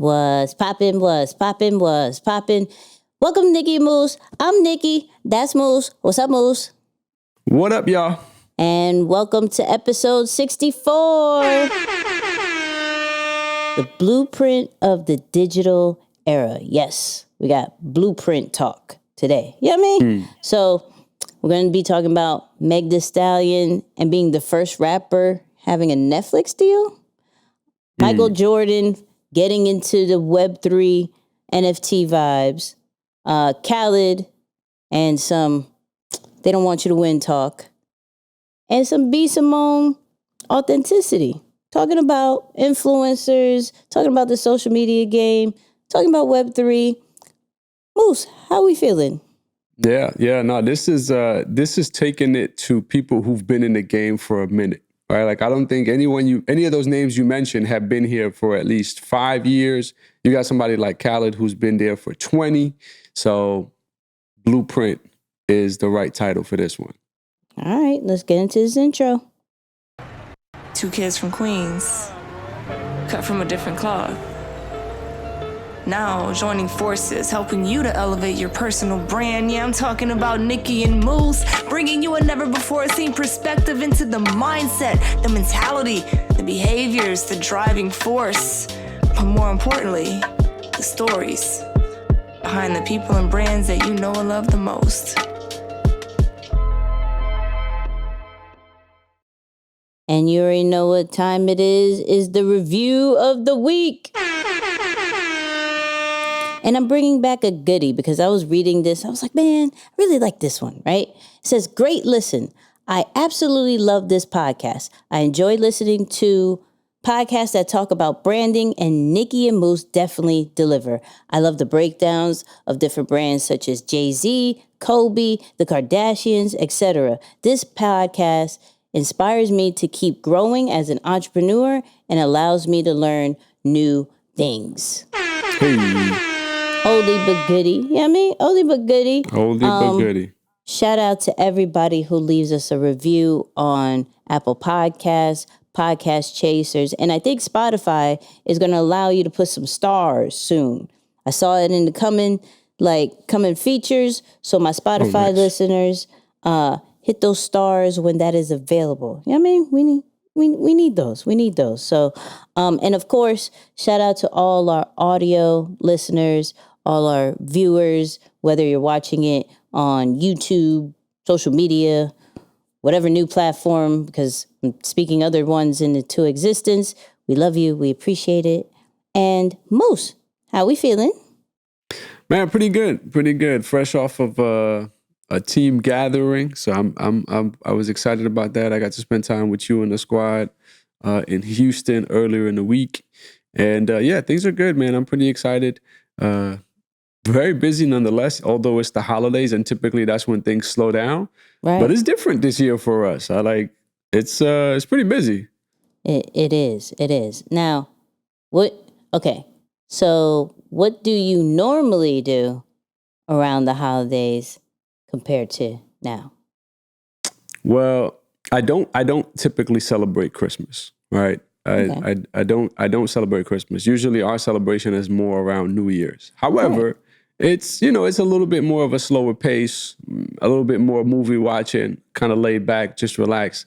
Was poppin', was poppin', was poppin'. Welcome, Nikki and Moose. I'm Nikki. That's Moose. What's up, Moose? What up, y'all? And welcome to episode 64. The blueprint of the digital era. Yes, we got blueprint talk today. You know what I mean? So we're going to be talking about Meg Thee Stallion and being the first rapper having a Netflix deal. Michael Jordan getting into the Web3 NFT vibes. Khaled and some They Don't Want You to Win talk. And some B. Simone authenticity. Talking about influencers, talking about the social media game, talking about Web3. Moose, how we feeling? Yeah. No, this is taking it to people who've been in the game for a minute. Right? Like, I don't think any of those names you mentioned have been here for at least 5 years. You got somebody like Khaled who's been there for 20. So Blueprint is the right title for this one. All right, let's get into this intro. 2 kids from Queens, cut from a different cloth. Now joining forces, helping you to elevate your personal brand. Yeah, I'm talking about Nikki and Moose, bringing you a never-before-seen perspective into the mindset, the mentality, the behaviors, the driving force, but more importantly, the stories behind the people and brands that you know and love the most. And you already know what time it is the review of the week. And I'm bringing back a goodie because I was reading this. I was like, man, I really like this one, right? It says, great listen. I absolutely love this podcast. I enjoy listening to podcasts that talk about branding, and Nikki and Moose definitely deliver. I love the breakdowns of different brands such as Jay-Z, Kobe, the Kardashians, etc. This podcast inspires me to keep growing as an entrepreneur and allows me to learn new things. Hey. Oldie but goodie. You know what I mean? Oldie but goodie. Oldie but goodie. Shout out to everybody who leaves us a review on Apple Podcasts, Podcast Chasers, and I think Spotify is going to allow you to put some stars soon. I saw it in the coming features, so my Spotify listeners, hit those stars when that is available. You know what I mean? We need those. We need those. So, and of course, shout out to all our audio listeners, all our viewers, whether you're watching it on YouTube, social media, whatever new platform, because I'm speaking other ones into existence. We love you. We appreciate it. And Moose, how we feeling? Man, pretty good. Fresh off of a team gathering, so I was excited about that. I got to spend time with you and the squad in Houston earlier in the week, and things are good, man. I'm pretty excited. Very busy nonetheless, although it's the holidays, and typically that's when things slow down. Right. But it's different this year for us. It's pretty busy. It is. Now, so what do you normally do around the holidays compared to now? Well, I don't typically celebrate Christmas, right? I don't celebrate Christmas. Usually our celebration is more around New Year's. However, it's a little bit more of a slower pace, a little bit more movie watching, kind of laid back, just relax,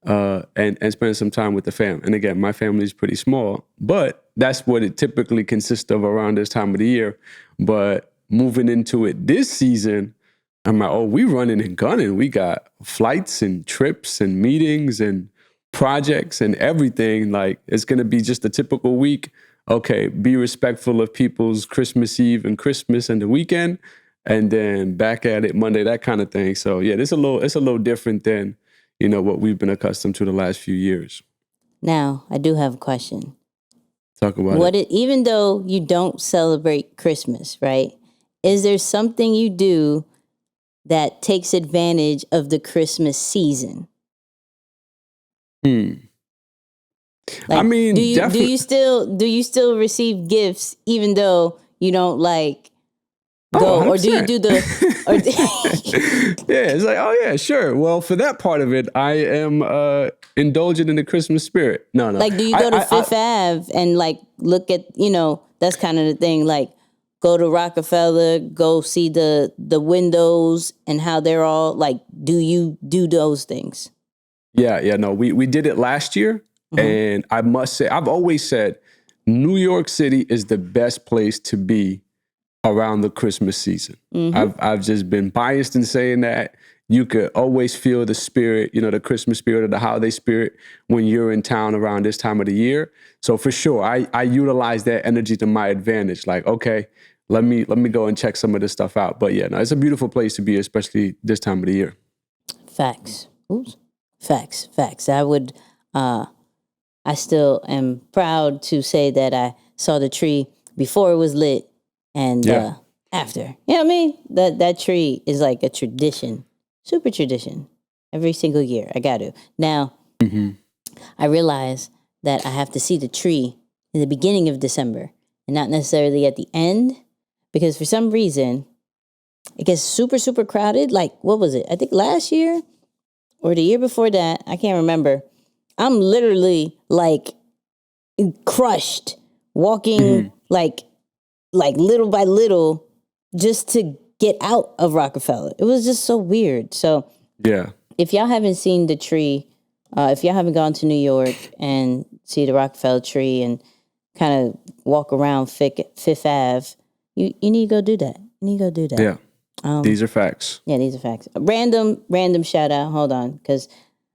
and spend some time with the fam. And again, my family is pretty small, but that's what it typically consists of around this time of the year. But moving into it this season, I'm like, we running and gunning. We got flights and trips and meetings and projects and everything. Like, it's going to be just a typical week. Okay, be respectful of people's Christmas Eve and Christmas and the weekend, and then back at it Monday, that kind of thing. So yeah, it's a little different than, what we've been accustomed to the last few years. Now, I do have a question. Talk about it. Even though you don't celebrate Christmas, right? Is there something you do that takes advantage of the Christmas season? Like, I mean, do you still receive gifts even though you don't go, or do you do the? Yeah, it's like, sure. Well, for that part of it, I am indulging in the Christmas spirit. No. Like, do you go to Fifth Ave and look at that's kind of the thing. Like, go to Rockefeller, go see the windows and how they're all like. Do you do those things? Yeah. No, we did it last year, and I must say, I've always said New York City is the best place to be around the Christmas season. I've just been biased in saying that. You could always feel the spirit, the Christmas spirit or the holiday spirit when you're in town around this time of the year. So for sure, I utilize that energy to my advantage. Like, okay, let me go and check some of this stuff out. But yeah, no, it's a beautiful place to be, especially this time of the year. Facts. Oops. Facts. I still am proud to say that I saw the tree before it was lit and after. You know what I mean? That tree is like a tradition. Super tradition. Every single year. I got to. Now, I realize that I have to see the tree in the beginning of December and not necessarily at the end, because for some reason it gets super, super crowded. Like, what was it? I think last year or the year before that. I can't remember. I'm literally like crushed walking like little by little just to get out of Rockefeller. It was just so weird. So yeah, if y'all haven't seen the tree, if y'all haven't gone to New York and see the Rockefeller tree and kind of walk around Fifth Ave, you need to go do that. Yeah, these are facts. Yeah, these are facts. Random shout out. Hold on, because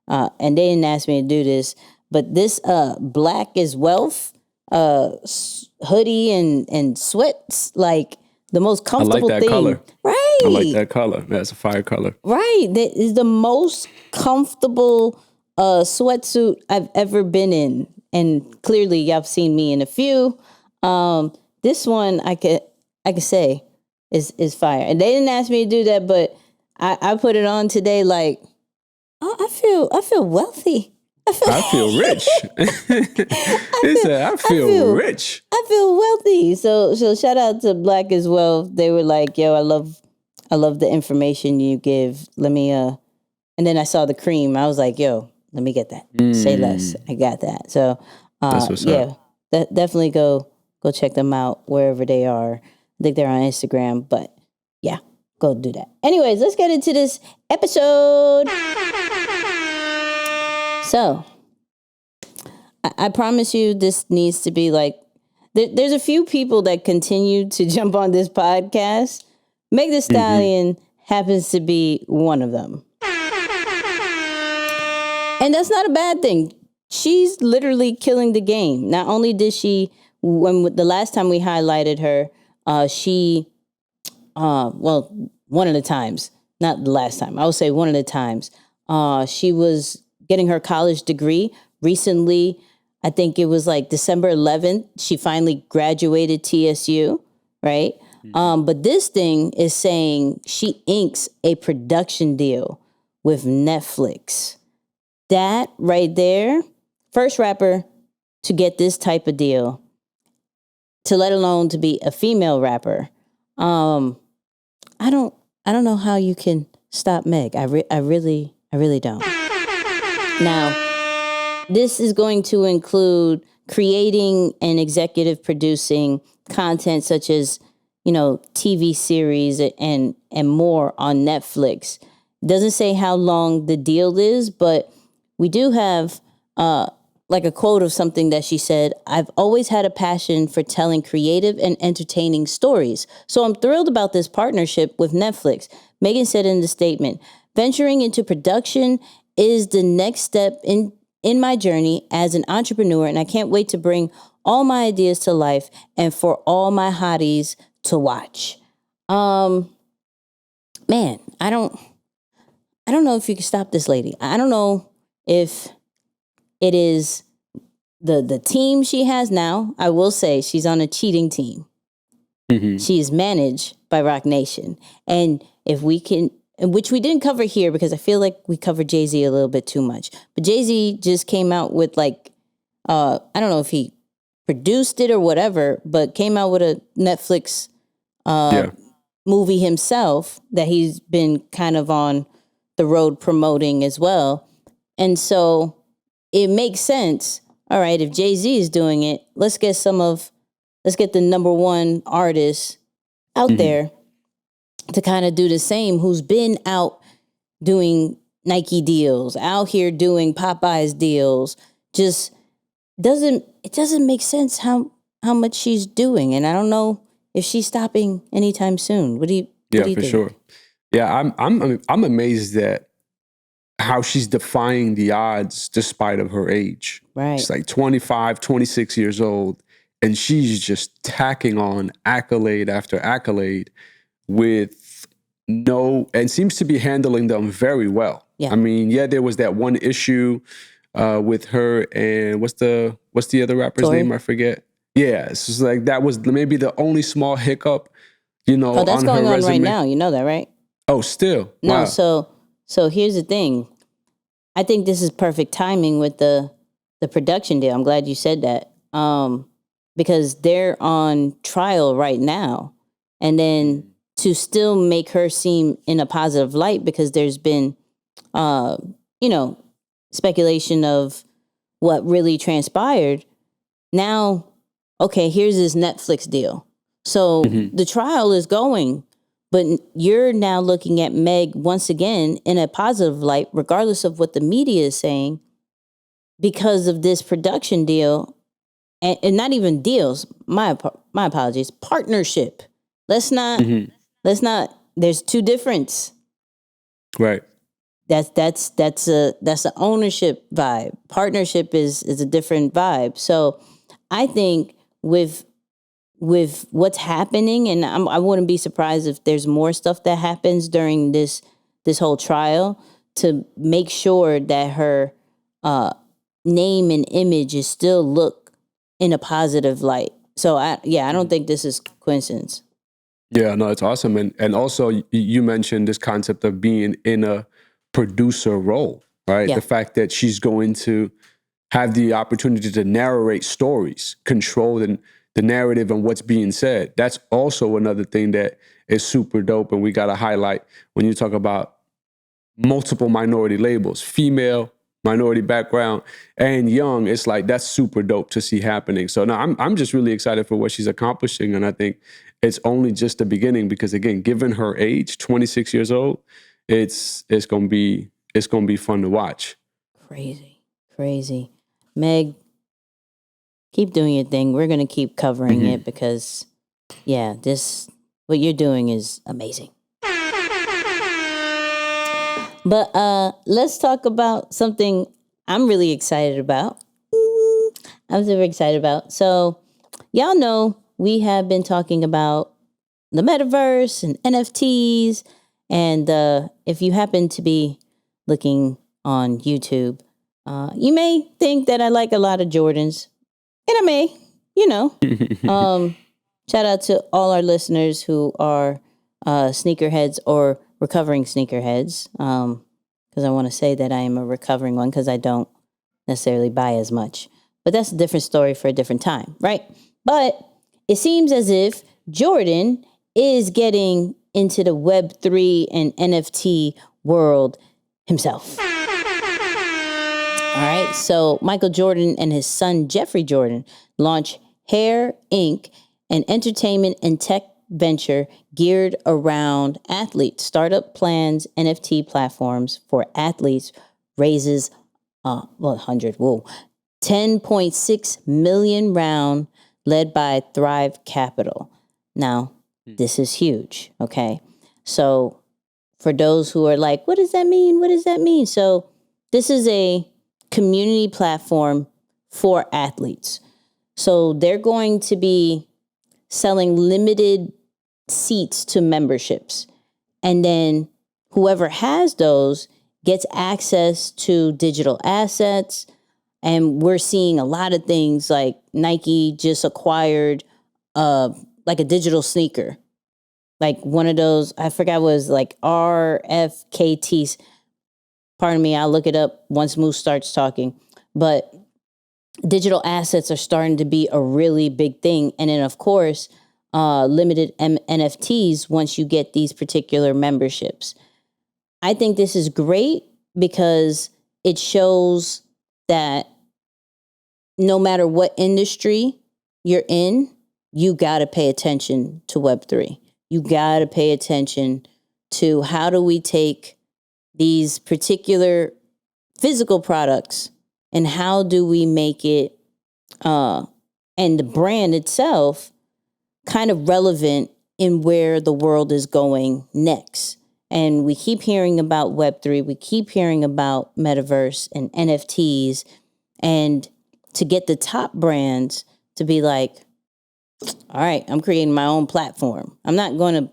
and they didn't ask me to do this, but this Black is Wealth hoodie and sweats, like the most comfortable thing. Color. Right. I like that color. That's a fire color. Right. That is the most comfortable sweatsuit I've ever been in. And clearly y'all have seen me in a few. This one I could say is fire. And they didn't ask me to do that, but I put it on today like, oh, I feel wealthy. I feel rich. He said, I feel rich. I feel wealthy. So shout out to Black as Well. They were like, yo, I love the information you give. Let me and then I saw the cream. I was like, yo, let me get that. Say less. I got that. So That's what's up. definitely go check them out wherever they are. I think they're on Instagram, but yeah, go do that. Anyways, let's get into this episode. So, I promise you this needs to be like, there's a few people that continue to jump on this podcast. Meg Thee Stallion happens to be one of them. And that's not a bad thing. She's literally killing the game. Not only did she, when the last time we highlighted her, one of the times, not the last time, I would say one of the times, she was getting her college degree recently. I think it was like December 11th. She finally graduated TSU, right? But this thing is saying she inks a production deal with Netflix. That right there, first rapper to get this type of deal, to let alone to be a female rapper. I don't know how you can stop Meg. I really don't. Now, this is going to include creating and executive producing content such as, TV series and more on Netflix. It doesn't say how long the deal is, but we do have like a quote of something that she said. I've always had a passion for telling creative and entertaining stories. So I'm thrilled about this partnership with Netflix. Megan said in the statement, venturing into production is the next step in my journey as an entrepreneur, and I can't wait to bring all my ideas to life and for all my hotties to watch. Man, I don't know if you can stop this lady. I don't know if it is the team she has now. I will say she's on a cheating team. She is managed by Roc Nation. And if we can, which we didn't cover here because I feel like we covered Jay-Z a little bit too much. But Jay-Z just came out with like, I don't know if he produced it or whatever, but came out with a Netflix movie himself that he's been kind of on the road promoting as well. And so it makes sense. All right, if Jay-Z is doing it, let's get some of let's get the number one artist out there to kind of do the same, who's been out doing Nike deals, out here doing Popeyes deals. Just doesn't make sense how much she's doing. And I don't know if she's stopping anytime soon. What do you think? Sure. Yeah, I'm amazed at how she's defying the odds despite of her age. Right. She's like 25, 26 years old, and she's just tacking on accolade after accolade with and seems to be handling them very well. Yeah. I mean, there was that one issue with her and what's the other rapper's Tory? name? I forget. Yeah, it's just like that was maybe the only small hiccup, Oh, that's on going her on resume. right now. You know that, right? Oh, still? No, Wow. so here's the thing. I think this is perfect timing with the production deal. I'm glad you said that. Because they're on trial right now. And then to still make her seem in a positive light, because there's been speculation of what really transpired. Now, okay, here's this Netflix deal. So the trial is going, but you're now looking at Meg once again in a positive light, regardless of what the media is saying, because of this production deal, and not even deals. My apologies. Partnership. Let's not. There's two difference. Right. That's a ownership vibe. Partnership is a different vibe. So I think with what's happening, and I wouldn't be surprised if there's more stuff that happens during this whole trial to make sure that her name and image is still look in a positive light. So I don't think this is coincidence. Yeah, no, it's awesome. And also you mentioned this concept of being in a producer role, right? Yeah. The fact that she's going to have the opportunity to narrate stories, control the narrative and what's being said. That's also another thing that is super dope. And we got to highlight when you talk about multiple minority labels, female, minority background, and young. It's like, that's super dope to see happening. So now I'm just really excited for what she's accomplishing. And I think it's only just the beginning, because again, given her age, 26 years old, it's going to be fun to watch. Crazy. Meg, keep doing your thing. We're going to keep covering it because, what you're doing is amazing. But let's talk about something I'm really excited about. I'm super excited about. So, y'all know we have been talking about the metaverse and NFTs. And if you happen to be looking on YouTube, you may think that I like a lot of Jordans. And I may, shout out to all our listeners who are sneakerheads or recovering sneakerheads. Because I want to say that I am a recovering one, because I don't necessarily buy as much. But that's a different story for a different time, right? But it seems as if Jordan is getting into the Web3 and NFT world himself. All right, so Michael Jordan and his son Jeffrey Jordan launched Hair Inc., an entertainment and tech venture geared around athletes. Startup plans NFT platforms for athletes, raises 10.6 million round, led by Thrive Capital. Now, this is huge, okay? So for those who are like, what does that mean? What does that mean? So this is a community platform for athletes. So they're going to be selling limited seats to memberships. And then whoever has those gets access to digital assets. And we're seeing a lot of things, like Nike just acquired like a digital sneaker. Like one of those, I forgot what it was, like RFKTs. Pardon me, I'll look it up once Moose starts talking. But digital assets are starting to be a really big thing. And then, of course, limited NFTs once you get these particular memberships. I think this is great because it shows that no matter what industry you're in, you got to pay attention to Web3. You got to pay attention to how do we take these particular physical products and how do we make it and the brand itself kind of relevant in where the world is going next. And we keep hearing about Web3, we keep hearing about metaverse and NFTs, and to get the top brands to be like, all right, I'm creating my own platform. I'm not going to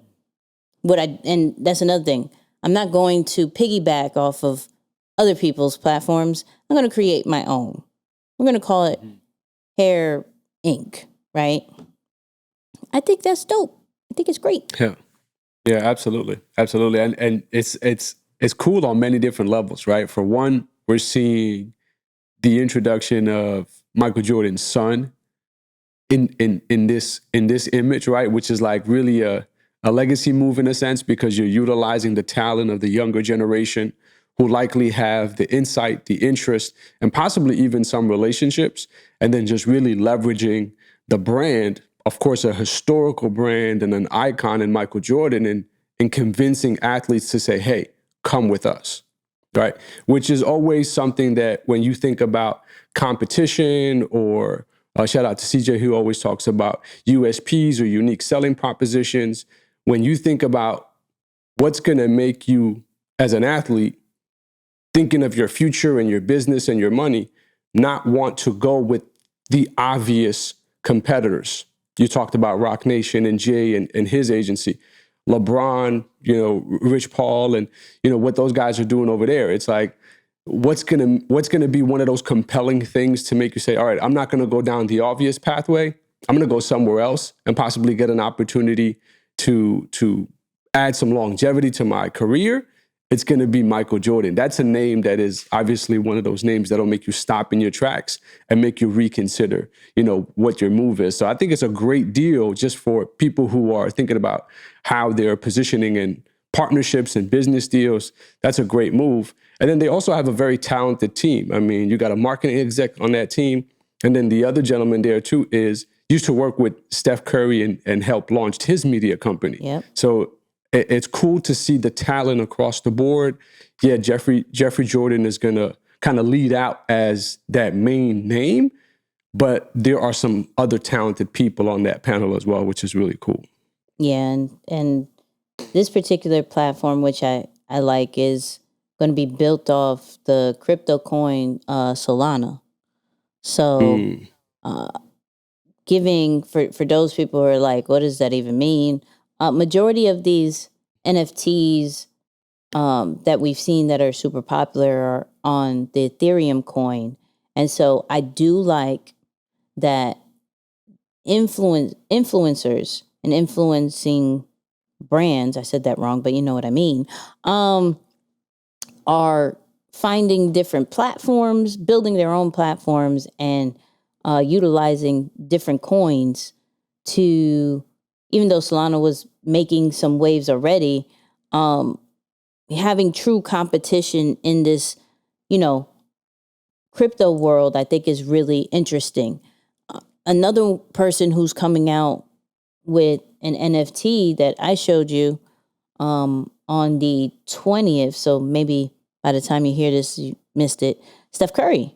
and that's another thing. I'm not going to piggyback off of other people's platforms. I'm going to create my own. We're going to call it Hair Inc., right? I think that's dope. I think it's great. Yeah. Yeah, absolutely. Absolutely. And it's cool on many different levels, right? For one, we're seeing the introduction of Michael Jordan's son in this image, right? Which is like really a legacy move in a sense, because you're utilizing the talent of the younger generation who likely have the insight, the interest, and possibly even some relationships, and then just really leveraging the brand, of course, a historical brand and an icon in Michael Jordan, and convincing athletes to say, hey, come with us, right? Which is always something that when you think about competition, or shout out to CJ, who always talks about USPs or unique selling propositions. When you think about what's going to make you as an athlete, thinking of your future and your business and your money, not want to go with the obvious competitors. You talked about Roc Nation and Jay and his agency, LeBron, Rich Paul, and what those guys are doing over there. It's like, what's gonna be one of those compelling things to make you say, all right, I'm not gonna go down the obvious pathway. I'm gonna go somewhere else and possibly get an opportunity to add some longevity to my career. It's going to be Michael Jordan. That's a name that is obviously one of those names that'll make you stop in your tracks and make you reconsider, what your move is. So I think it's a great deal just for people who are thinking about how they're positioning in partnerships and business deals. That's a great move. And then they also have a very talented team. I mean, you got a marketing exec on that team. And then the other gentleman there too used to work with Steph Curry and helped launch his media company. Yep. So it's cool to see the talent across the board. Yeah, Jeffrey Jordan is going to kind of lead out as that main name, but there are some other talented people on that panel as well, which is really cool. Yeah, and this particular platform, which I like, is going to be built off the crypto coin Solana. So giving, for those people who are like, what does that even mean? Majority of these NFTs that we've seen that are super popular are on the Ethereum coin. And so I do like that influencers and influencing brands, I said that wrong, but you know what I mean, are finding different platforms, building their own platforms, and utilizing different coins to, even though Solana was making some waves already, having true competition in this, crypto world, I think is really interesting. Another person who's coming out with an NFT that I showed you on the 20th, so maybe by the time you hear this, you missed it, Steph Curry.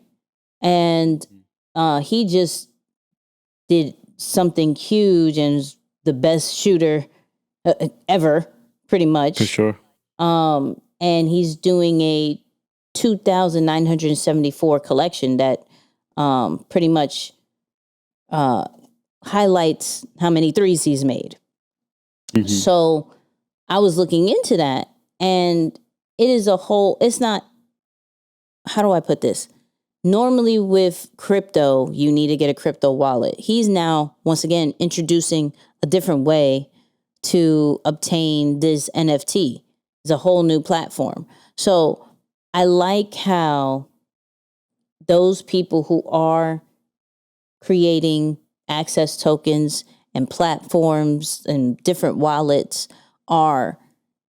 And he just did something huge and is the best shooter ever, pretty much. For sure. And he's doing a 2,974 collection that pretty much highlights how many threes he's made. Mm-hmm. So I was looking into that, and it is it's not, how do I put this? Normally with crypto, you need to get a crypto wallet. He's now, once again, introducing a different way to obtain this NFT. It's a whole new platform. So I like how those people who are creating access tokens and platforms and different wallets are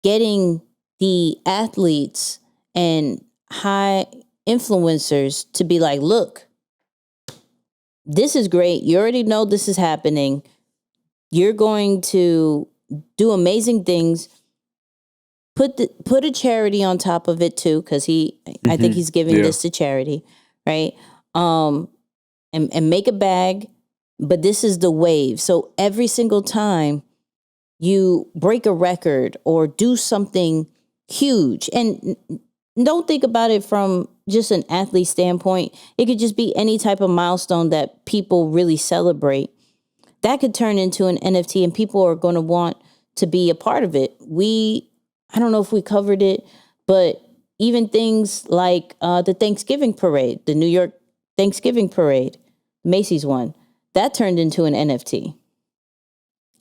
getting the athletes and high influencers to be like, look, this is great. You already know this is happening. You're going to do amazing things. Put a charity on top of it too, because I think he's giving this to charity, right? And make a bag, but this is the wave. So every single time you break a record or do something huge, and don't think about it from just an athlete standpoint. It could just be any type of milestone that people really celebrate. That could turn into an NFT, and people are going to want to be a part of it. I don't know if we covered it, but even things like the Thanksgiving parade, the New York Thanksgiving parade, Macy's one, that turned into an NFT.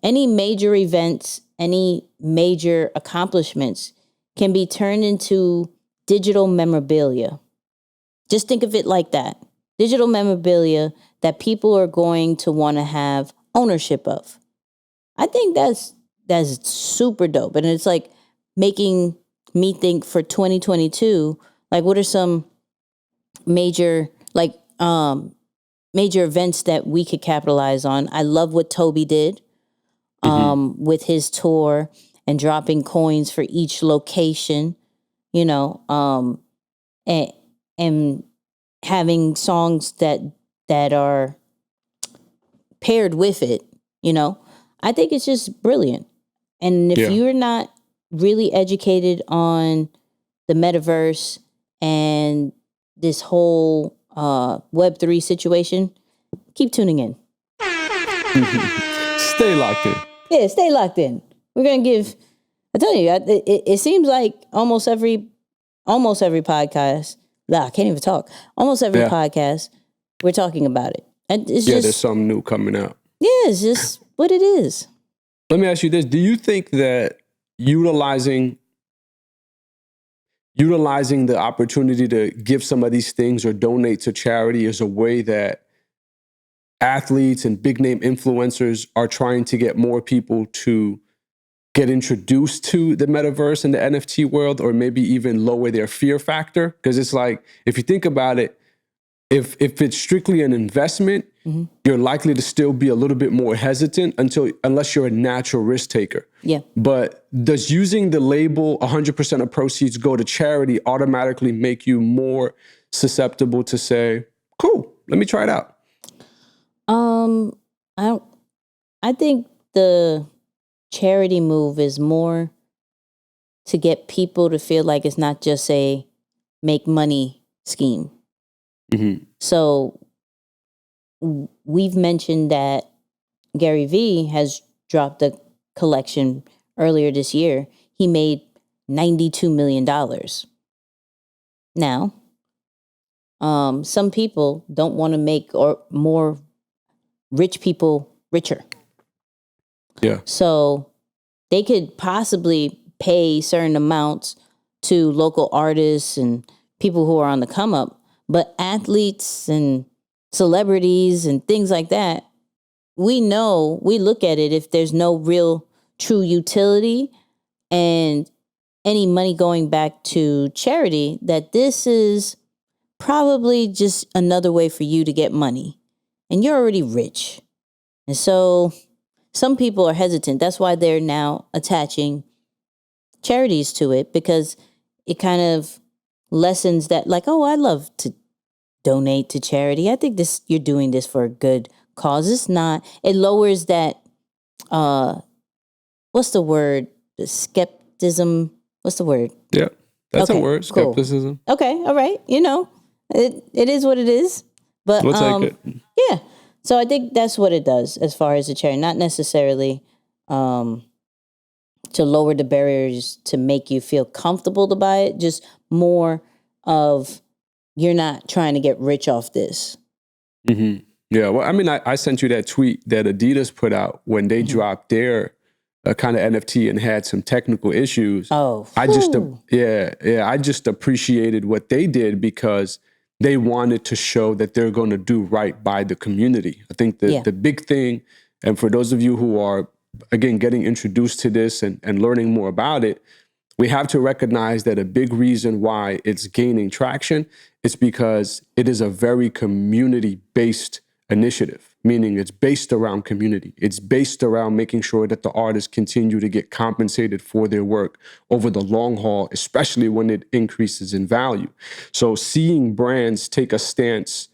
Any major events, any major accomplishments can be turned into digital memorabilia. Just think of it like that. Digital memorabilia that people are going to want to have ownership of. I think that's super dope. And it's like making me think for 2022, like what are some major events that we could capitalize on. I love what Toby did with his tour and dropping coins for each location, and having songs that are paired with it, I think it's just brilliant. And if you're not really educated on the metaverse and this whole Web3 situation, keep tuning in. Stay locked in. Yeah, stay locked in. We're going to give, I tell you, it seems like almost every podcast, I can't even talk, almost every podcast, we're talking about it. And it's just, there's something new coming out. Yeah, it's just what it is. Let me ask you this. Do you think that utilizing the opportunity to give some of these things or donate to charity is a way that athletes and big name influencers are trying to get more people to get introduced to the metaverse and the NFT world, or maybe even lower their fear factor? Because it's like, if you think about it, if it's strictly an investment, you're likely to still be a little bit more hesitant unless you're a natural risk taker. Yeah. But does using the label 100% of proceeds go to charity automatically make you more susceptible to say, cool, let me try it out? I think the charity move is more to get people to feel like it's not just a make money scheme. So we've mentioned that Gary Vee has dropped a collection earlier this year. He made $92 million. Now, some people don't want to make or more rich people richer. Yeah. So they could possibly pay certain amounts to local artists and people who are on the come up, but athletes and celebrities and things like that, we look at it, if there's no real true utility and any money going back to charity, that this is probably just another way for you to get money. And you're already rich. And so some people are hesitant. That's why they're now attaching charities to it, because it kind of lessens that, like, oh, I love to donate to charity. I think you're doing this for a good cause. It's not. It lowers that, what's the word? The skepticism. What's the word? Yeah, that's a word, skepticism. Cool. Okay, all right. It is what it is. But we'll take it. Yeah. So I think that's what it does as far as the charity. Not necessarily to lower the barriers to make you feel comfortable to buy it, just more of you're not trying to get rich off this. Yeah, well, I mean, I sent you that tweet that Adidas put out when they dropped their kind of NFT and had some technical issues. Oh, I just appreciated what they did, because they wanted to show that they're going to do right by the community. I think the big thing, and for those of you who are, again, getting introduced to this and learning more about it, we have to recognize that a big reason why it's gaining traction is because it is a very community-based initiative. meaning it's based around community. It's based around making sure that the artists continue to get compensated for their work over the long haul, especially when it increases in value. So seeing brands take a stance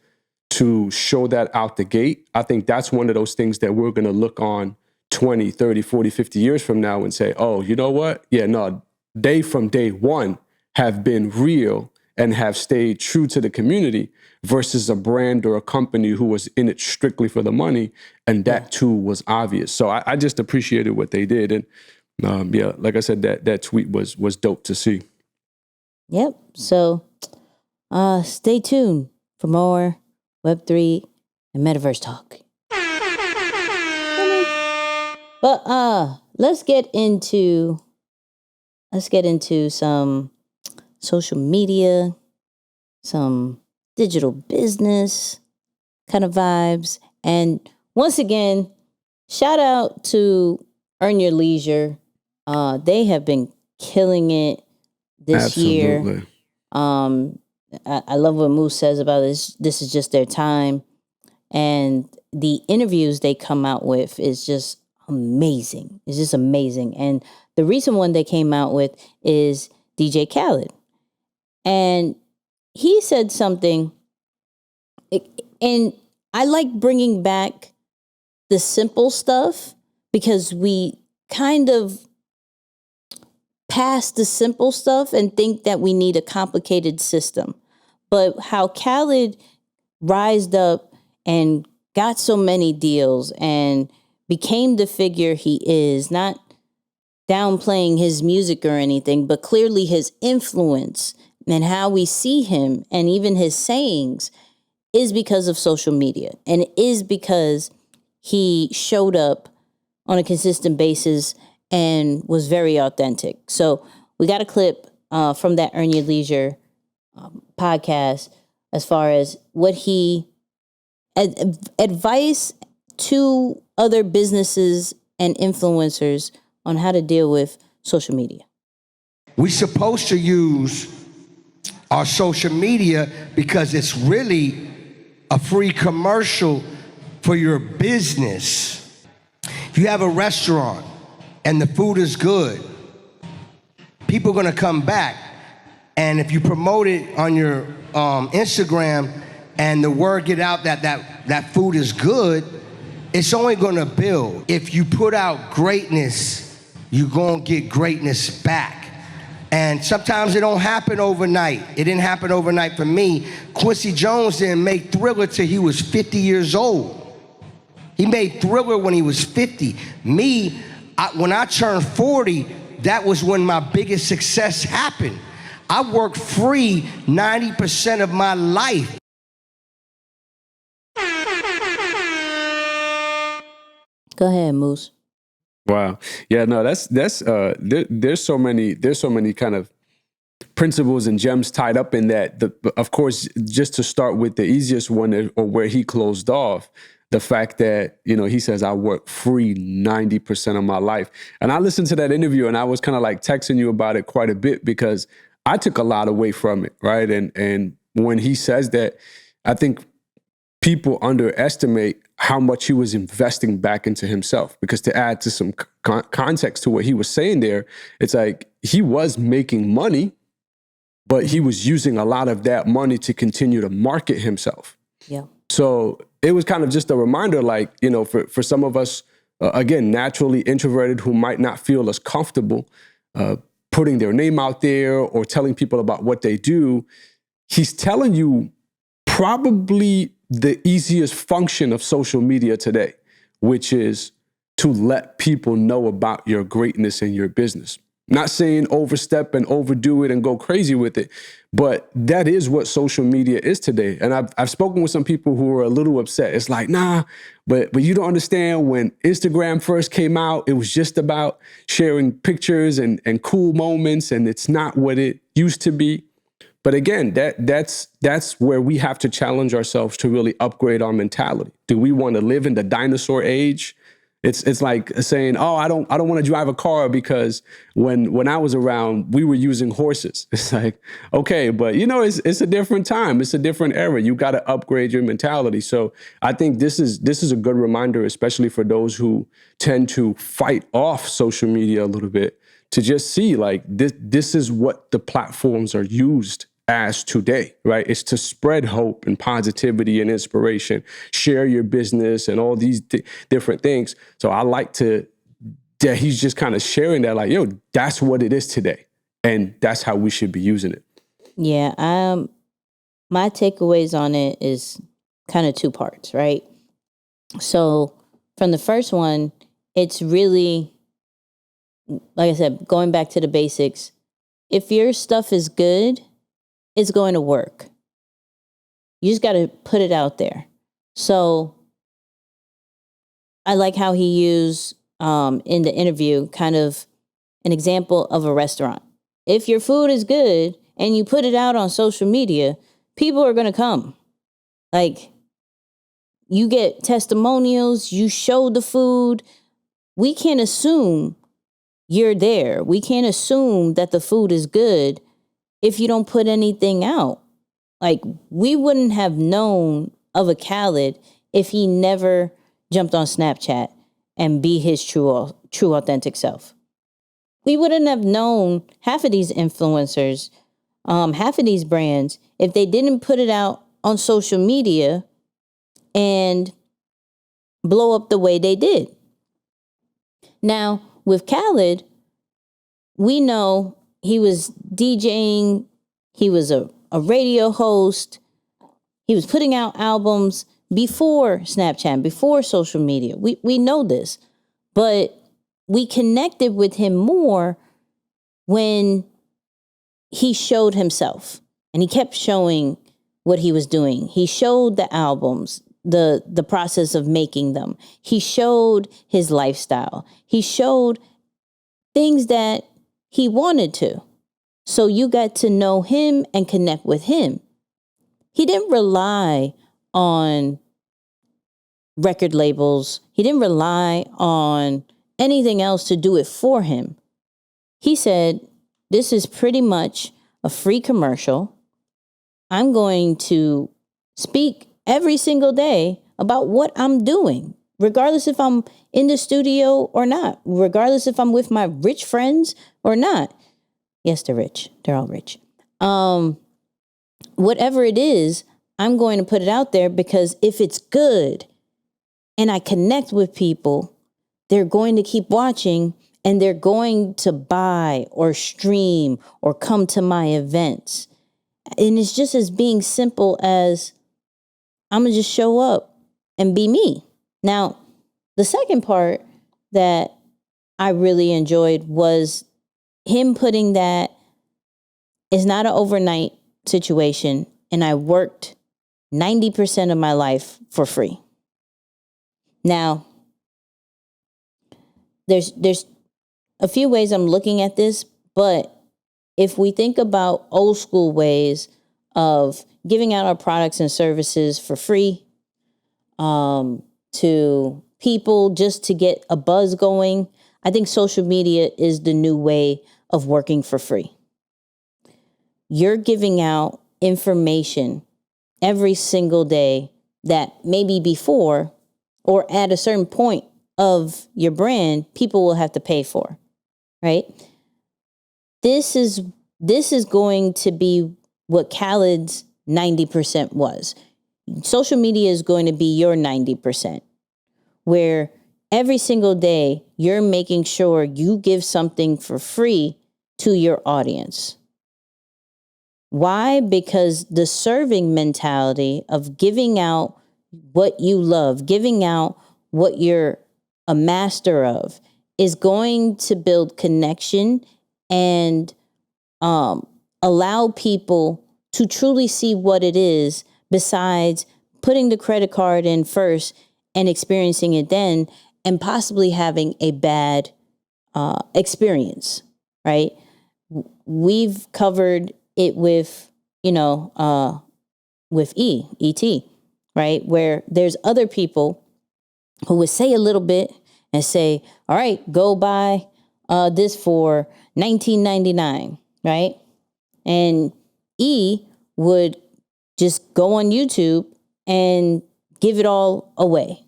to show that out the gate, I think that's one of those things that we're going to look on 20, 30, 40, 50 years from now and say, oh, you know what? Yeah, no, they from day one have been real and have stayed true to the community versus a brand or a company who was in it strictly for the money. And that too was obvious. So I just appreciated what they did. And yeah, like I said, that tweet was dope to see. Yep. So stay tuned for more Web3 and Metaverse talk. But let's get into some social media, some digital business kind of vibes. And once again, shout out to Earn Your Leisure. They have been killing it this year. I love what Moose says about this. This is just their time. And the interviews they come out with is just amazing. It's just amazing. And the recent one they came out with is DJ Khaled. And he said something, and I like bringing back the simple stuff because we kind of pass the simple stuff and think that we need a complicated system. But how Khaled rised up and got so many deals and became the figure he is, not downplaying his music or anything, but clearly his influence and how we see him and even his sayings is because of social media. And it is because he showed up on a consistent basis and was very authentic. So we got a clip from that Earn Your Leisure podcast as far as what he advice to other businesses and influencers on how to deal with social media. We're supposed to use our social media because it's really a free commercial for your business. If you have a restaurant and the food is good, people are gonna come back. And if you promote it on your Instagram and the word get out that food is good, it's only gonna build. If you put out greatness, you're gonna get greatness back. And sometimes it don't happen overnight. It didn't happen overnight for me. Quincy Jones didn't make Thriller till he was 50 years old. He made Thriller when he was 50. Me, when I turned 40, that was when my biggest success happened. I worked free 90% of my life. Go ahead, Moose. Wow. Yeah, no, there's so many kind of principles and gems tied up in that. Of course, just to start with the easiest one, or where he closed off, the fact that, he says, I work free 90% of my life. And I listened to that interview and I was kind of like texting you about it quite a bit because I took a lot away from it, right? And when he says that, I think people underestimate how much he was investing back into himself. Because to add to some context to what he was saying there, it's like he was making money, but he was using a lot of that money to continue to market himself. Yeah. So it was kind of just a reminder, like, for some of us, again, naturally introverted who might not feel as comfortable putting their name out there or telling people about what they do, he's telling you probably the easiest function of social media today, which is to let people know about your greatness in your business. Not saying overstep and overdo it and go crazy with it, but that is what social media is today. And I've spoken with some people who are a little upset. It's like, nah, but you don't understand, when Instagram first came out, it was just about sharing pictures and cool moments, and it's not what it used to be. But again, that's where we have to challenge ourselves to really upgrade our mentality. Do we want to live in the dinosaur age It's like saying, oh, I don't want to drive a car because when I was around, we were using horses. It's like, okay, but it's a different time. It's a different era. You got to upgrade your mentality. So I think this is a good reminder, especially for those who tend to fight off social media a little bit, to just see like this is what the platforms are used as today, right? It's to spread hope and positivity and inspiration, share your business and all these different things. So I like that he's just kind of sharing that, like, that's what it is today. And that's how we should be using it. Yeah. My takeaways on it is kind of two parts, right? So from the first one, it's really, like I said, going back to the basics. If your stuff is good, it's going to work. You just got to put it out there. So I like how he used in the interview kind of an example of a restaurant. If your food is good and you put it out on social media, people are going to come. Like, you get testimonials, you show the food. We can't assume you're there. We can't assume that the food is good if you don't put anything out. Like, we wouldn't have known of a Khaled if he never jumped on Snapchat and be his true authentic self. We wouldn't have known half of these influencers, half of these brands, if they didn't put it out on social media and blow up the way they did. Now, with Khaled, we know he was DJing, he was a radio host, he was putting out albums before Snapchat, before social media. We know this, but we connected with him more when he showed himself, and he kept showing what he was doing. He showed the albums, the process of making them. He showed his lifestyle. He showed things that he wanted to. So you got to know him and connect with him. He didn't rely on record labels. He didn't rely on anything else to do it for him. He said, this is pretty much a free commercial. I'm going to speak every single day about what I'm doing, regardless if I'm in the studio or not, regardless if I'm with my rich friends or not. Yes, they're rich. They're all rich. Whatever it is, I'm going to put it out there, because if it's good and I connect with people, they're going to keep watching and they're going to buy or stream or come to my events. And it's just as being simple as, I'm going to just show up and be me. Now, the second part that I really enjoyed was him putting that it's not an overnight situation, and I worked 90% of my life for free. Now, there's a few ways I'm looking at this, but if we think about old school ways of giving out our products and services for free to people just to get a buzz going, I think social media is the new way of working for free. You're giving out information every single day that maybe before or at a certain point of your brand, people will have to pay for, right? This is going to be what Khaled's 90% was. Social media is going to be your 90%, where every single day you're making sure you give something for free to your audience. Why? Because the serving mentality of giving out what you love, giving out what you're a master of, is going to build connection and allow people to truly see what it is, besides putting the credit card in first and experiencing it then, and possibly having a bad experience, right? We've covered it with, with ET, right? Where there's other people who would say a little bit and say, all right, go buy this for $19.99, right? And E would just go on YouTube and give it all away,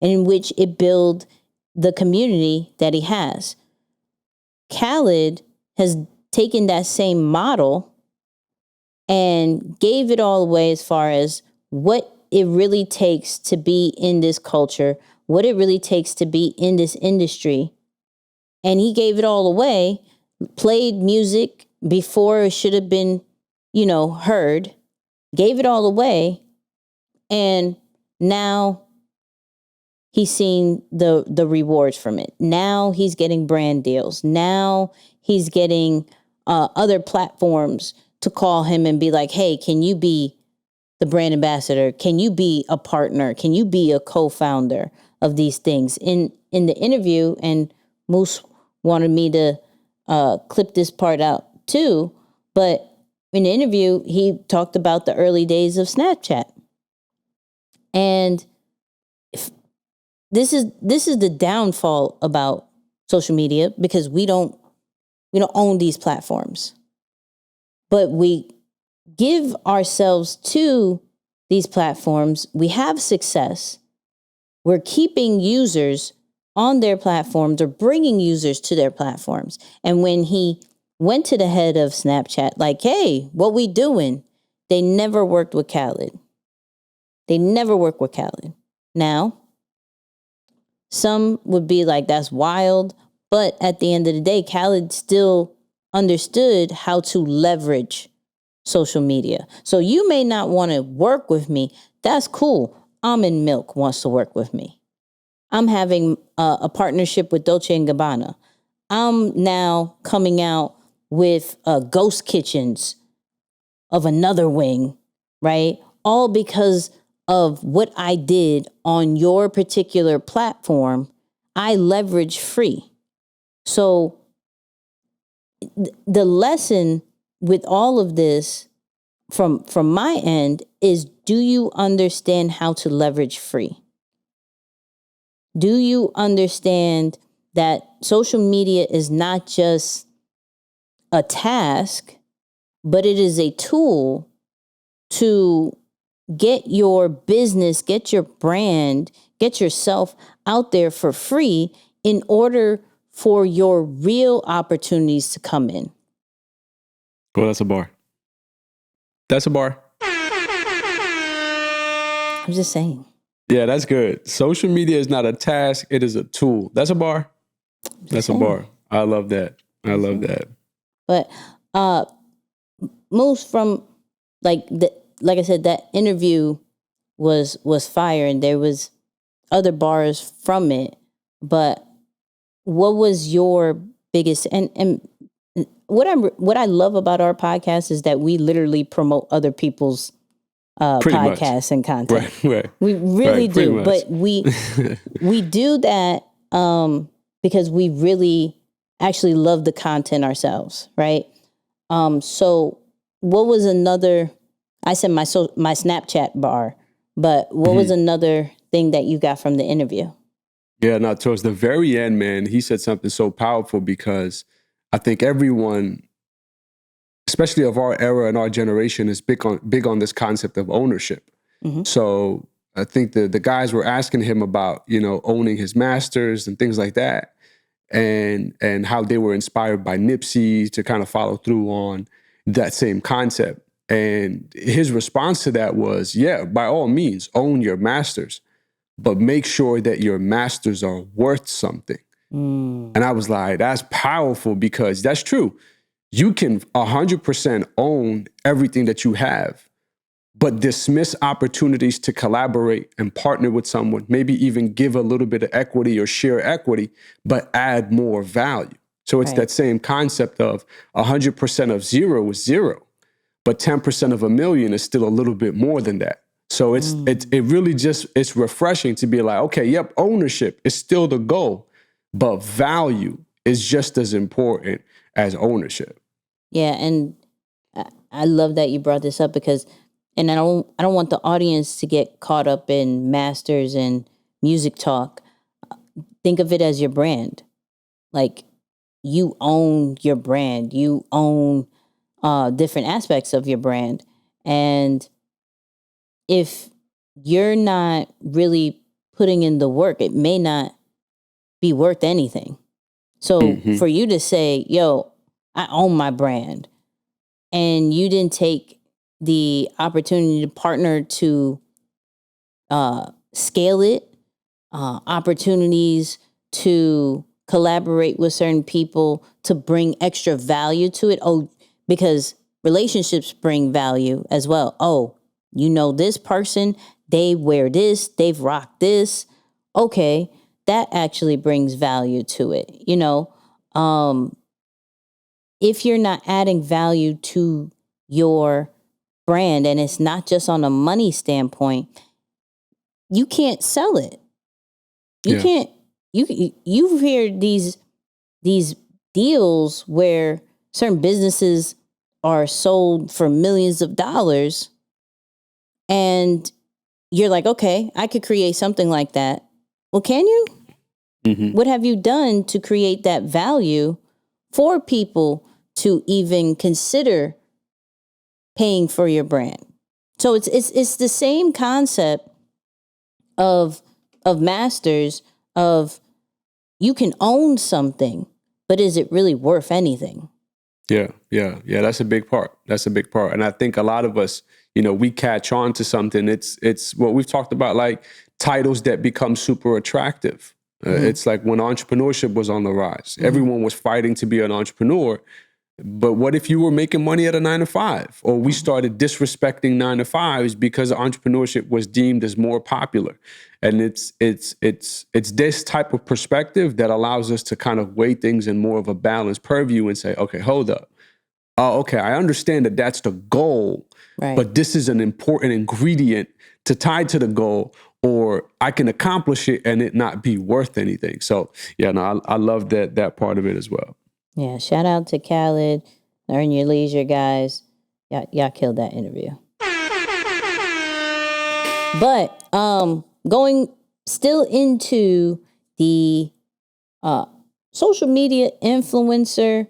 in which it build the community that he has. Khaled has taken that same model and gave it all away as far as what it really takes to be in this culture, what it really takes to be in this industry. And he gave it all away, played music before it should have been, heard, gave it all away. And now he's seeing the rewards from it. Now he's getting brand deals. Now he's getting other platforms to call him and be like, hey, can you be the brand ambassador? Can you be a partner? Can you be a co-founder of these things? In the interview, and Moose wanted me to clip this part out too, but in the interview, he talked about the early days of Snapchat. And this is the downfall about social media, because we don't own these platforms. But we give ourselves to these platforms. We have success. We're keeping users on their platforms or bringing users to their platforms. And when he went to the head of Snapchat, like, hey, what we doing? They never worked with Khaled. Now, some would be like, that's wild. But at the end of the day, Khaled still understood how to leverage social media. So you may not want to work with me. That's cool. Almond Milk wants to work with me. I'm having a partnership with Dolce & Gabbana. I'm now coming out with ghost kitchens of another wing, right? All because of what I did on your particular platform. I leverage free. So the lesson with all of this from my end is, do you understand how to leverage free? Do you understand that social media is not just a task, but it is a tool to get your business, get your brand, get yourself out there for free in order for your real opportunities to come in? Well, that's a bar. I'm just saying. Yeah, that's good. Social media is not a task. It is a tool. That's a bar. That's a bar. I love that. But most from like I said, that interview was fire, and there was other bars from it. But what was your biggest and what I love about our podcast is that we literally promote other people's podcasts and content. Right. We really do, much. but we do that because we really actually love the content ourselves, right? So what was another? I said my Snapchat bar, but what was another thing that you got from the interview? Yeah, no, towards the very end, man, he said something so powerful, because I think everyone, especially of our era and our generation, is big on this concept of ownership. Mm-hmm. So I think the guys were asking him about, owning his masters and things like that, and how they were inspired by Nipsey to kind of follow through on that same concept. And his response to that was, yeah, by all means, own your masters, but make sure that your masters are worth something. And I was like, that's powerful, because that's true. You can 100% own everything that you have, but dismiss opportunities to collaborate and partner with someone, maybe even give a little bit of equity or share equity, but add more value. So it's that same concept of 100% of zero is zero, but 10% of a million is still a little bit more than that. So it really just, it's refreshing to be like, okay, yep, ownership is still the goal, but value is just as important as ownership. Yeah, and I love that you brought this up, because, and I don't want the audience to get caught up in masters and music talk. think of it as your brand. Like, you own your brand. You own different aspects of your brand. And if you're not really putting in the work, it may not be worth anything. So for you to say, yo, I own my brand, and you didn't take the opportunity to partner to scale it, opportunities to collaborate with certain people to bring extra value to it. Oh, because relationships bring value as well. Oh, you know this person, they wear this, they've rocked this. Okay, that actually brings value to it. You know, if you're not adding value to your brand, and it's not just on a money standpoint, you can't sell it. You can't. You hear these deals where certain businesses are sold for millions of dollars, and you're like, okay, I could create something like that. Well, can you? What have you done to create that value for people to even consider paying for your brand? So it's the same concept of masters of, you can own something, but is it really worth anything? Yeah. That's a big part. And I think a lot of us, we catch on to something. It's what we've talked about, like titles that become super attractive. It's like when entrepreneurship was on the rise, everyone was fighting to be an entrepreneur. But what if you were making money at a 9-to-5? Or we started disrespecting 9-to-5s because entrepreneurship was deemed as more popular. And it's this type of perspective that allows us to kind of weigh things in more of a balanced purview and say, okay, hold up. Okay, I understand that that's the goal, Right. but this is an important ingredient to tie to the goal, or I can accomplish it and it not be worth anything. So yeah, no, I love that part of it as well. Yeah, shout out to Khaled, Earn Your Leisure, guys. Y'all killed that interview. But going still into the social media influencer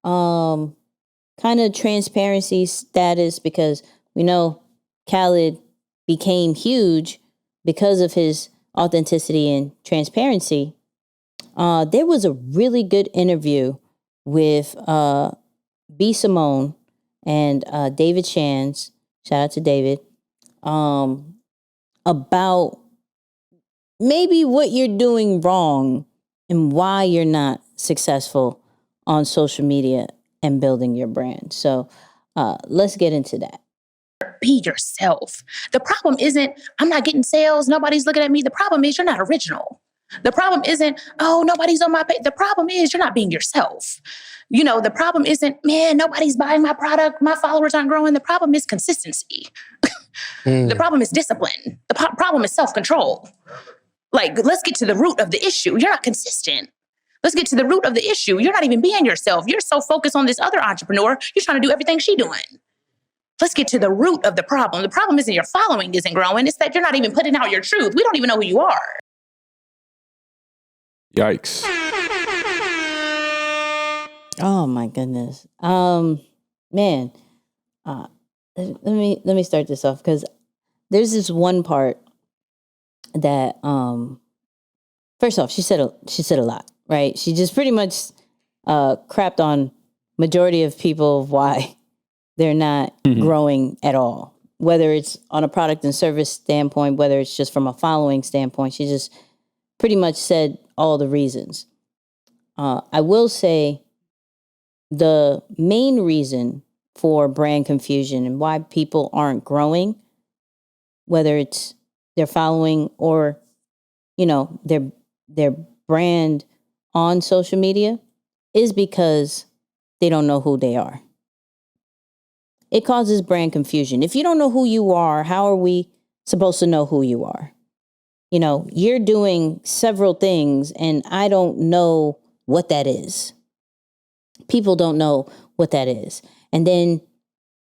kind of transparency status, because we know Khaled became huge because of his authenticity and transparency. There was a really good interview with B. Simone and David Shands, shout out to David, about maybe what you're doing wrong and why you're not successful on social media and building your brand. So let's get into that. Be yourself. The problem isn't, I'm not getting sales, nobody's looking at me. The problem is you're not original. The problem isn't, oh, nobody's on my page. The problem is you're not being yourself. The problem isn't, man, nobody's buying my product, my followers aren't growing. The problem is consistency. The problem is discipline. The problem is self-control. Like, let's get to the root of the issue. You're not consistent. Let's get to the root of the issue. You're not even being yourself. You're so focused on this other entrepreneur, you're trying to do everything she's doing. Let's get to the root of the problem. The problem isn't your following isn't growing. It's that you're not even putting out your truth. We don't even know who you are. Yikes. Oh my goodness. Man, let me start this off, because there's this one part that first off, she said a lot, right? She just pretty much crapped on majority of people of why they're not growing at all, whether it's on a product and service standpoint, whether it's just from a following standpoint. She just pretty much said all the reasons. I will say the main reason for brand confusion and why people aren't growing, whether it's their following or, their brand on social media, is because they don't know who they are. It causes brand confusion. If you don't know who you are, how are we supposed to know who you are? You're doing several things and I don't know what that is. People don't know what that is. And then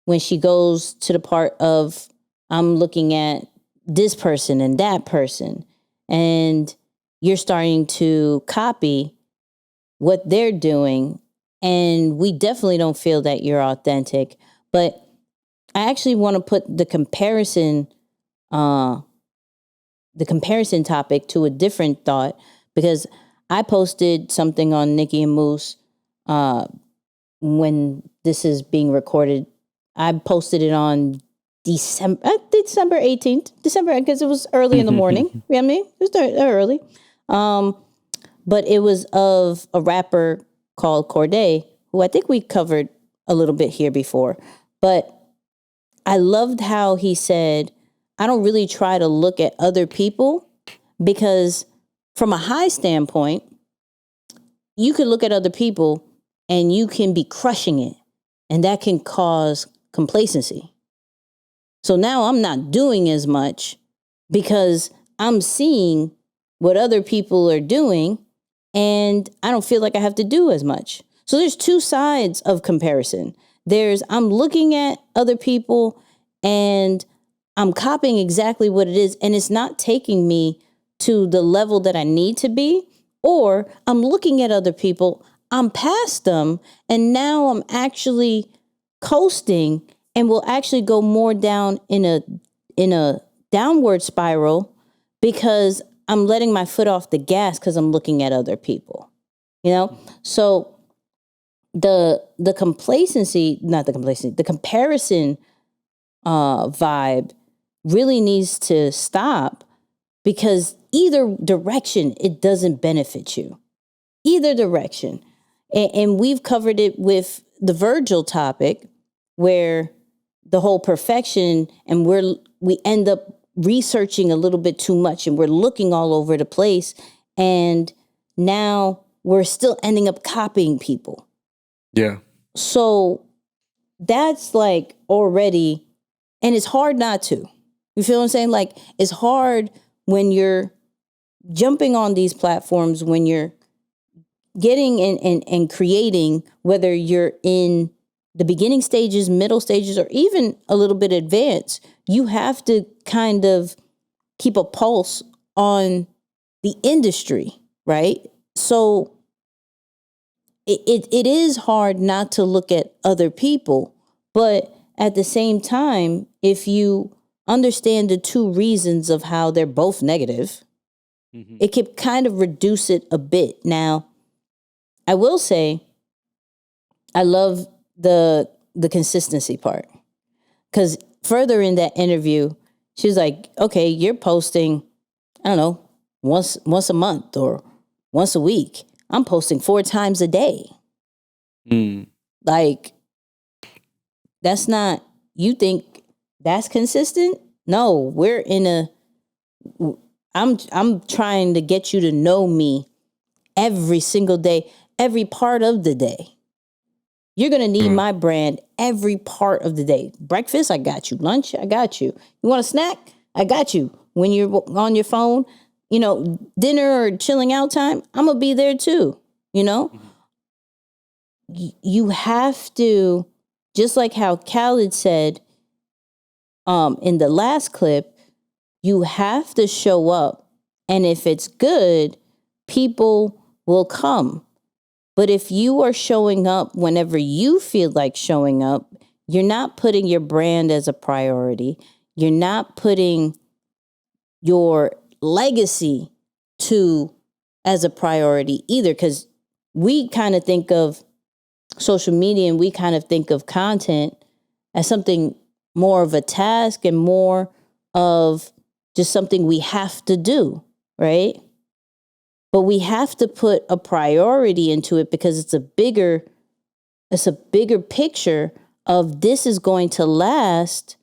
when she goes to the part of, I'm looking at this person and that person, and you're starting to copy what they're doing. And we definitely don't feel that you're authentic. But I actually want to put the comparison topic to a different thought, because I posted something on Nikki and Moose when this is being recorded. I posted it on December 18th, because it was early in the morning. You know what I mean? It was early. But it was of a rapper called Cordae, who I think we covered a little bit here before. But I loved how he said, I don't really try to look at other people, because from a high standpoint, you can look at other people and you can be crushing it, and that can cause complacency. So now I'm not doing as much because I'm seeing what other people are doing, and I don't feel like I have to do as much. So there's two sides of comparison. I'm looking at other people and I'm copying exactly what it is, and it's not taking me to the level that I need to be. Or I'm looking at other people, I'm past them, and now I'm actually coasting and will actually go more down in a downward spiral, because I'm letting my foot off the gas because I'm looking at other people. So the comparison vibe really needs to stop, because either direction, it doesn't benefit you. Either direction. And we've covered it with the Virgil topic, where the whole perfection, and we end up researching a little bit too much, and we're looking all over the place, and now we're still ending up copying people. Yeah. So that's like already, and it's hard not to. You feel what I'm saying? Like, it's hard when you're jumping on these platforms, when you're getting and creating, whether you're in the beginning stages, middle stages, or even a little bit advanced, you have to kind of keep a pulse on the industry, right? So it is hard not to look at other people, but at the same time, if you understand the two reasons of how they're both negative, it can kind of reduce it a bit. Now, I will say, I love the consistency part, because further in that interview, she was like, okay, you're posting, I don't know, once a month or once a week. I'm posting 4 times a day. Like, that's not, you think that's consistent? No, I'm trying to get you to know me every single day, every part of the day. You're going to need my brand every part of the day. Breakfast, I got you. Lunch, I got you. You want a snack? I got you. When you're on your phone, dinner or chilling out time, I'm going to be there too. You have to, just like how Khaled said in the last clip, you have to show up. And if it's good, people will come. But if you are showing up whenever you feel like showing up, you're not putting your brand as a priority. You're not putting your legacy as a priority either, because we kind of think of social media and we kind of think of content as something more of a task and more of just something we have to do, right? But we have to put a priority into it, because it's a bigger picture of, this is going to last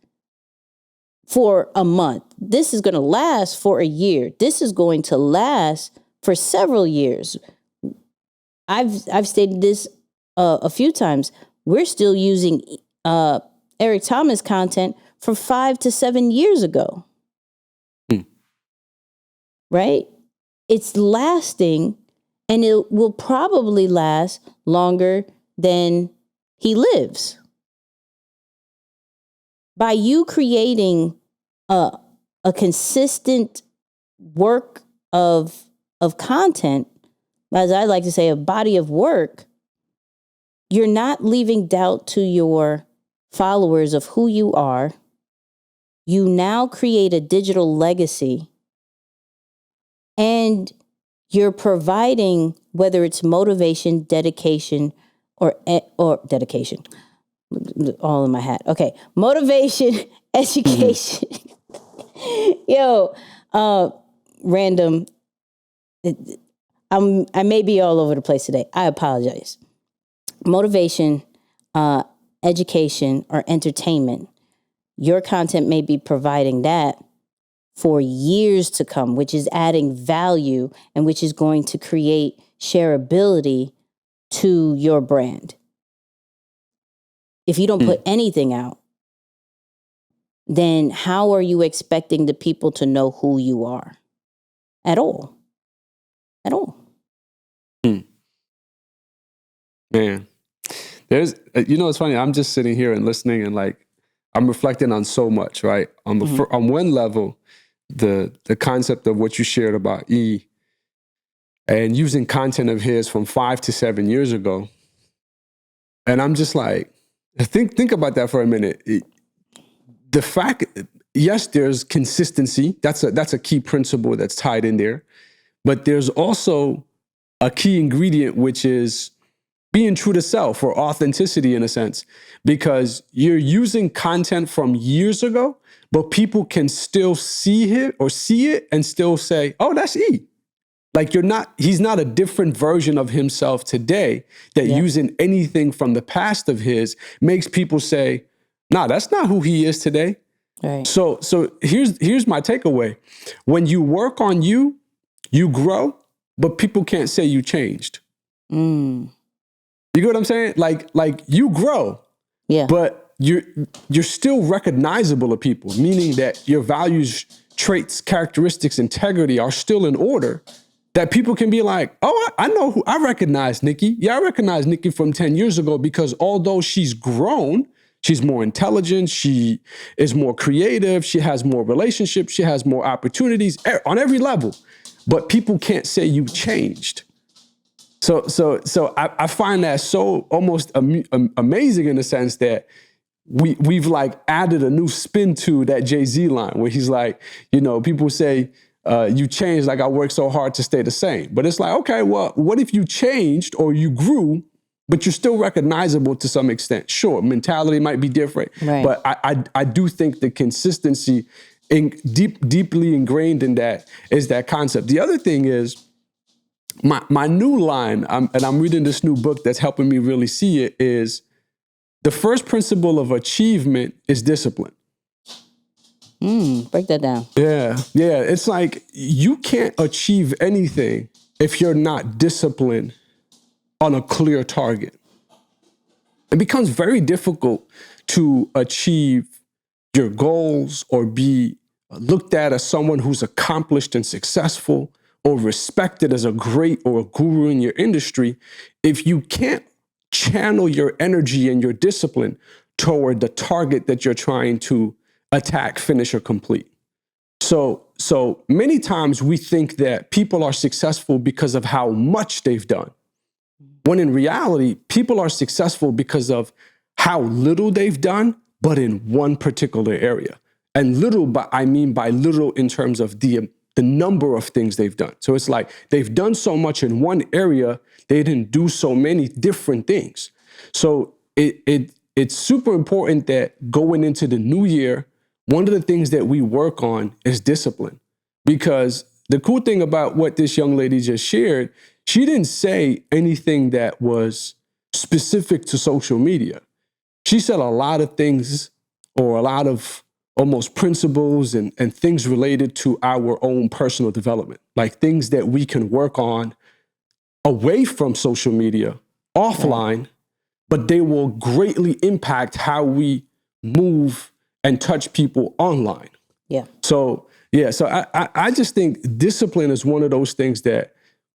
for a month. This is going to last for a year. This is going to last for several years. I've stated this a few times. We're still using Eric Thomas content from 5 to 7 years ago. Right? It's lasting, and it will probably last longer than he lives. By you creating a consistent work of of content, as I like to say, a body of work, you're not leaving doubt to your followers of who you are. You now create a digital legacy, and you're providing, whether it's motivation, dedication, or dedication, all in my hat. Okay. Motivation, education. Yo, random. I may be all over the place today. I apologize. Motivation, education, or entertainment. Your content may be providing that for years to come, which is adding value and which is going to create shareability to your brand. If you don't put anything out, then how are you expecting the people to know who you are? At all. At all. Man, there's, it's funny. I'm just sitting here and listening, and like, I'm reflecting on so much, right? On the on one level, the concept of what you shared about E and using content of his from 5 to 7 years ago. And I'm just like, think about that for a minute. The fact, yes, there's consistency. That's a key principle that's tied in there. But there's also a key ingredient, which is being true to self, or authenticity in a sense, because you're using content from years ago, but people can still see it and still say, oh, that's E. Like he's not a different version of himself today that using anything from the past of his makes people say, nah, that's not who he is today. Right. So here's my takeaway. When you work on you grow, but people can't say you changed. You get what I'm saying? Like you grow, but you're still recognizable to people, meaning that your values, traits, characteristics, integrity are still in order, that people can be like, oh, I recognize Nikki. Yeah, I recognize Nikki from 10 years ago, because although she's grown, she's more intelligent, she is more creative, she has more relationships, she has more opportunities on every level, but people can't say you changed. So I find that so almost amazing in the sense that we've like added a new spin to that Jay-Z line where he's like, people say, you changed, like I worked so hard to stay the same. But it's like, okay, well, what if you changed or you grew, but you're still recognizable to some extent? Sure, mentality might be different, right. But I do think the consistency deeply ingrained in that is that concept. The other thing is, my new line, and I'm reading this new book that's helping me really see it, is the first principle of achievement is discipline. Break that down. Yeah. It's like you can't achieve anything if you're not disciplined on a clear target. It becomes very difficult to achieve your goals or be looked at as someone who's accomplished and successful or respected as a great or a guru in your industry if you can't channel your energy and your discipline toward the target that you're trying to attack, finish, or complete. So many times we think that people are successful because of how much they've done, when in reality, people are successful because of how little they've done, but in one particular area. And little, I mean by little in terms of the number of things they've done. So it's like they've done so much in one area, they didn't do so many different things. So it's super important that going into the new year, one of the things that we work on is discipline. Because the cool thing about what this young lady just shared, she didn't say anything that was specific to social media. She said a lot of things, or a lot of almost principles and things related to our own personal development, like things that we can work on away from social media, offline, but they will greatly impact how we move and touch people online. Yeah. So I just think discipline is one of those things that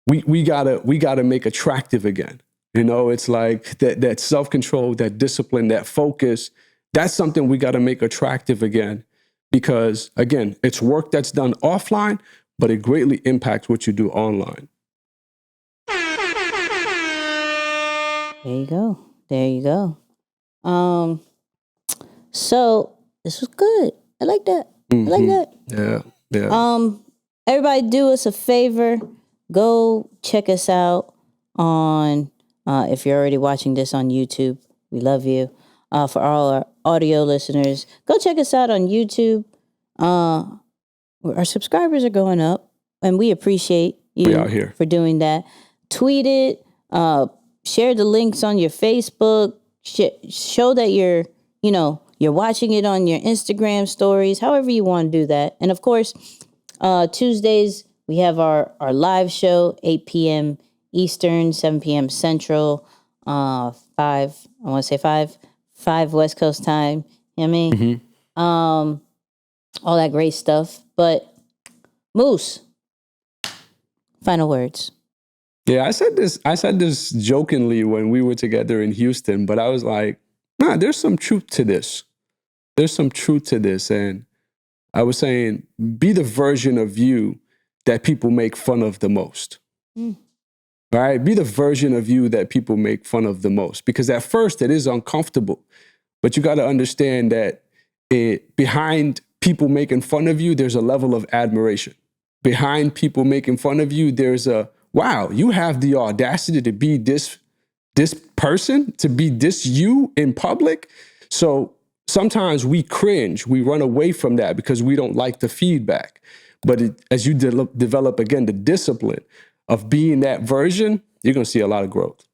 we gotta make attractive again. It's like that self-control, that discipline, that focus. That's something we got to make attractive again, because again, it's work that's done offline, but it greatly impacts what you do online. There you go. There you go. So this was good. I like that. I like that. Yeah. Everybody do us a favor. Go check us out on, if you're already watching this on YouTube, we love you. For all our audio listeners, go check us out on YouTube. Our subscribers are going up, and we appreciate you out here for doing that. Tweet it, share the links on your Facebook, show that you're watching it on your Instagram stories, however you want to do that. And of course, Tuesdays, we have our live show, 8 p.m. Eastern, 7 p.m. Central, 5 West Coast time. You know what I mean? All that great stuff. But Moose, final words. Yeah, I said this jokingly when we were together in Houston, but I was like, nah, there's some truth to this. There's some truth to this. And I was saying, be the version of you that people make fun of the most. All right? Be the version of you that people make fun of the most. Because at first it is uncomfortable. But you got to understand that behind people making fun of you, there's a level of admiration. Behind people making fun of you, there's a, wow, you have the audacity to be this person, to be this you in public. So sometimes we cringe, we run away from that because we don't like the feedback. But as you develop, again, the discipline of being that version, you're going to see a lot of growth.